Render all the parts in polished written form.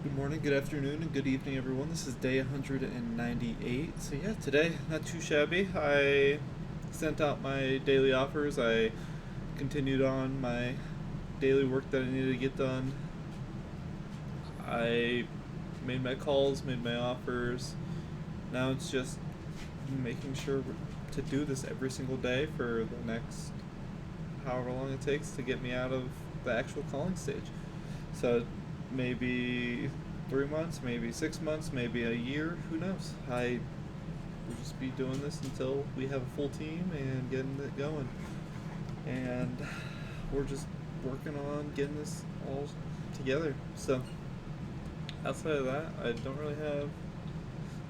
Good morning, good afternoon, and good evening, everyone. This is day 198. So, yeah, today, not too shabby. I sent out my daily offers. I continued on my daily work that I needed to get done. I made my calls, made my offers. Now it's just making sure to do this every single day for the next however long it takes to get me out of the actual calling stage. So maybe 3 months, maybe 6 months, maybe a year. Who knows? I will just be doing this until we have a full team and getting it going. And we're just working on getting this all together. So outside of that, I don't really have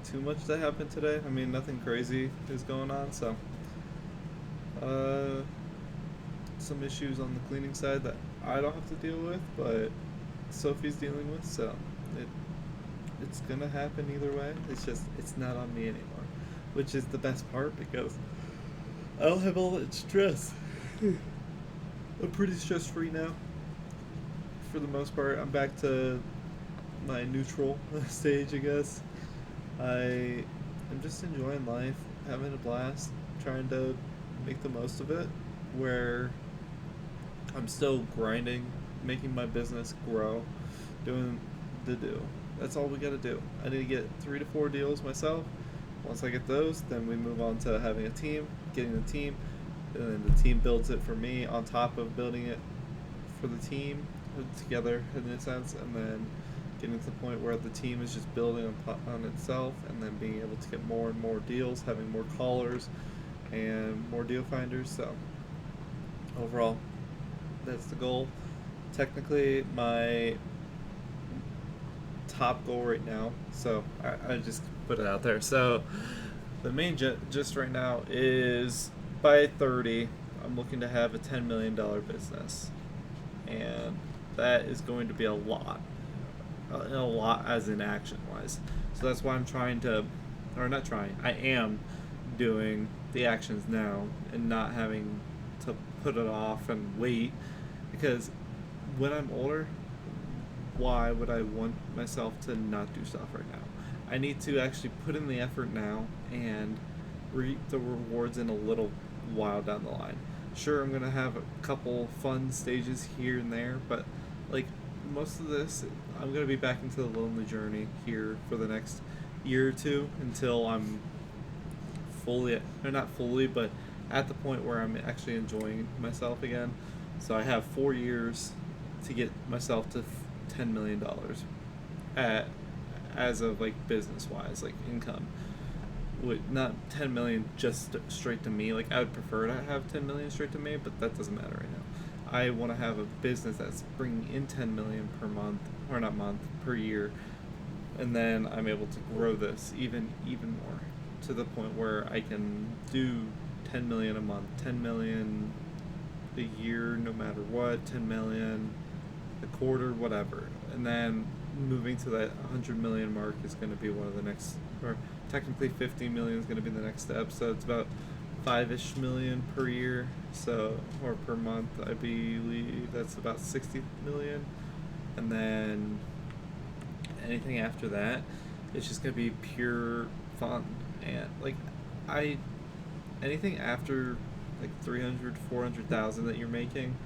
too much that happened today. I mean, nothing crazy is going on. So uh, some issues on the cleaning side that I don't have to deal with, but Sophie's dealing with. So it it's gonna happen either way. It's just it's not on me anymore, which is the best part because I don't have all that stress. I'm pretty stress free now for the most part. I'm back to my neutral stage, I guess. I am just enjoying life, having a blast, trying to make the most of it. Where I'm still grinding, making my business grow, doing the do. That's all we got to do. I need to get 3 to 4 deals myself. Once I get those, then we move on to having a team, getting the team, and then the team builds it for me on top of building it for the team together in a sense, and then getting to the point where the team is just building on itself, and then being able to get more and more deals, having more callers and more deal finders. So overall, that's the goal. Technically, my top goal right now. So I just put it out there. So the main gist right now is by 30, I'm looking to have a $10 million business, and that is going to be a lot as in action wise. So that's why I'm trying to, or not trying, I am doing the actions now and not having to put it off and wait because when I'm older, why would I want myself to not do stuff right now? I need to actually put in the effort now and reap the rewards in a little while down the line. Sure, I'm gonna have a couple fun stages here and there, but like most of this, I'm gonna be back into the lonely journey here for the next year or two until I'm fully, or not fully, but at the point where I'm actually enjoying myself again. So I have 4 years to get myself to $10 million at as of like business wise, like income. Would not 10 million just straight to me. Like I would prefer to have 10 million straight to me, but that doesn't matter right now. I want to have a business that's bringing in 10 million per month, or not month, per year, and then I'm able to grow this even more to the point where I can do 10 million a month, 10 million a year, no matter what, 10 million a quarter, whatever, and then moving to that 100 million mark is going to be one of the next, or technically 50 million is going to be the next step. So it's about 5-ish million per year, so or per month. I believe that's about 60 million, and then anything after that, it's just gonna be pure fun. And like I anything after like 300, 400,000 that you're making,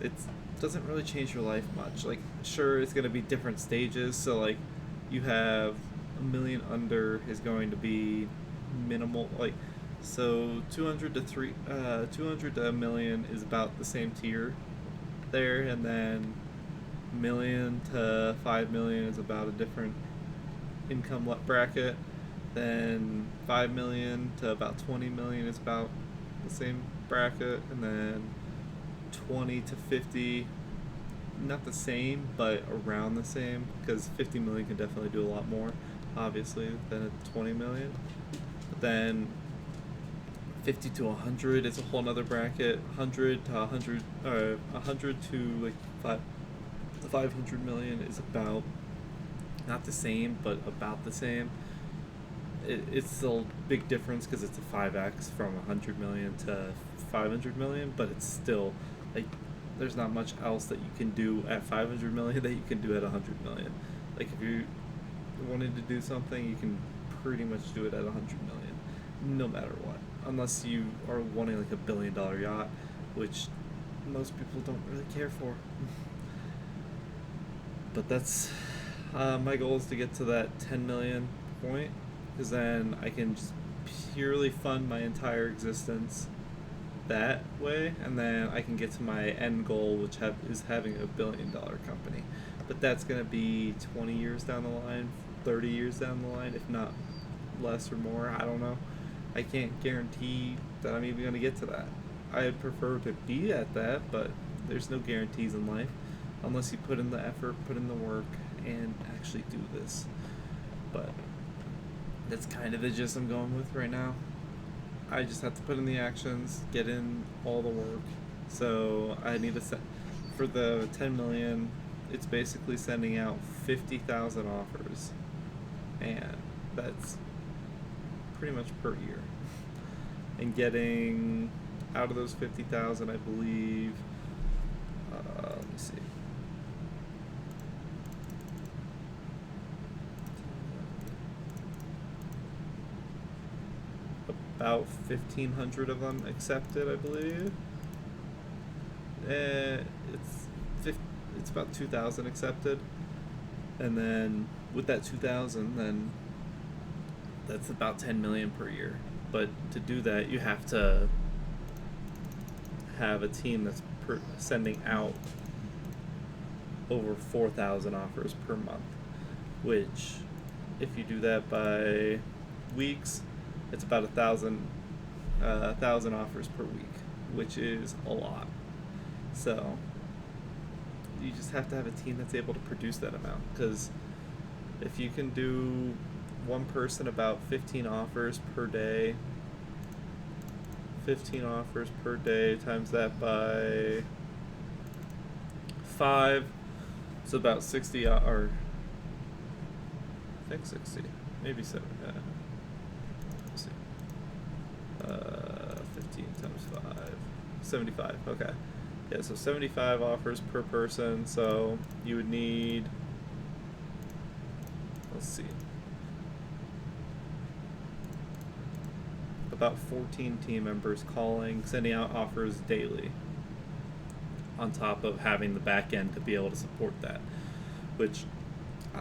it doesn't really change your life much. Like sure, it's gonna be different stages. So like you have a million under is going to be minimal. Like so 200 to a million is about the same tier there, and then million to 5 million is about a different income bracket. Then 5 million to about 20 million is about the same bracket, and then 20 to 50, not the same, but around the same, because 50 million can definitely do a lot more, obviously, than a 20 million. But then 50 to 100 is a whole nother bracket. 100 to 100, or 100 to like 500 million is about not the same, but about the same. It's still a big difference because it's a 5x from 100 million to 500 million, but it's still like there's not much else that you can do at 500 million that you can do at 100 million. Like if you wanted to do something, you can pretty much do it at 100 million, no matter what, unless you are wanting like $1 billion yacht, which most people don't really care for. But that's my goal is to get to that 10 million point, because then I can just purely fund my entire existence that way, and then I can get to my end goal, which is having a $1 billion company. But that's going to be 20 years down the line, 30 years down the line, if not less or more. I don't know. I can't guarantee that I'm even going to get to that. I'd prefer to be at that, but there's no guarantees in life unless you put in the effort, put in the work, and actually do this. But that's kind of the gist I'm going with right now. I just have to put in the actions, get in all the work. So I need to set for the 10 million. It's basically sending out 50,000 offers, and that's pretty much per year. And getting out of those 50,000, I believe. Let me see. About 1,500 of them accepted, I believe. It's about 2,000 accepted, and then with that 2,000, then that's about 10 million per year. But to do that, you have to have a team that's sending out over 4,000 offers per month, which, if you do that by weeks, it's about 1,000 offers per week, which is a lot. So you just have to have a team that's able to produce that amount, because if you can do one person about 15 offers per day, 15 offers per day times that by 5, it's about 60, or I think 60, maybe 7. Let's see. 15 times 5, 75. Okay. Yeah, so 75 offers per person. So you would need, let's see, about 14 team members calling, sending out offers daily, on top of having the back end to be able to support that, which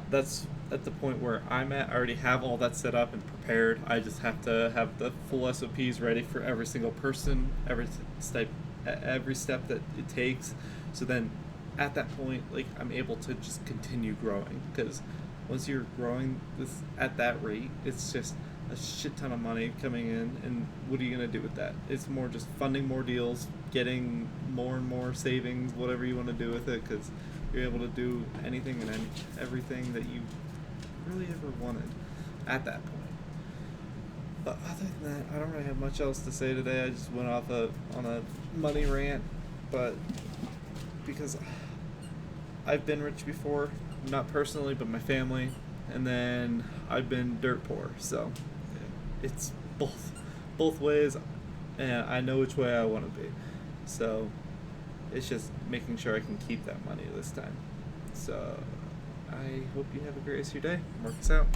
that's at the point where I'm at. I already have all that set up and prepared. I just have to have the full SOPs ready for every single person, every step that it takes. So then at that point, like, I'm able to just continue growing, because once you're growing this at that rate, it's just a shit ton of money coming in, and what are you going to do with that? It's more just funding more deals, getting more and more savings, whatever you want to do with it, because you're able to do anything and everything that you really ever wanted at that point. But other than that, I don't really have much else to say today. I just went off on a money rant, but because I've been rich before, not personally, but my family, and then I've been dirt poor, so it's both ways, and I know which way I want to be. So it's just making sure I can keep that money this time. So I hope you have a great rest of your day. Mark us out.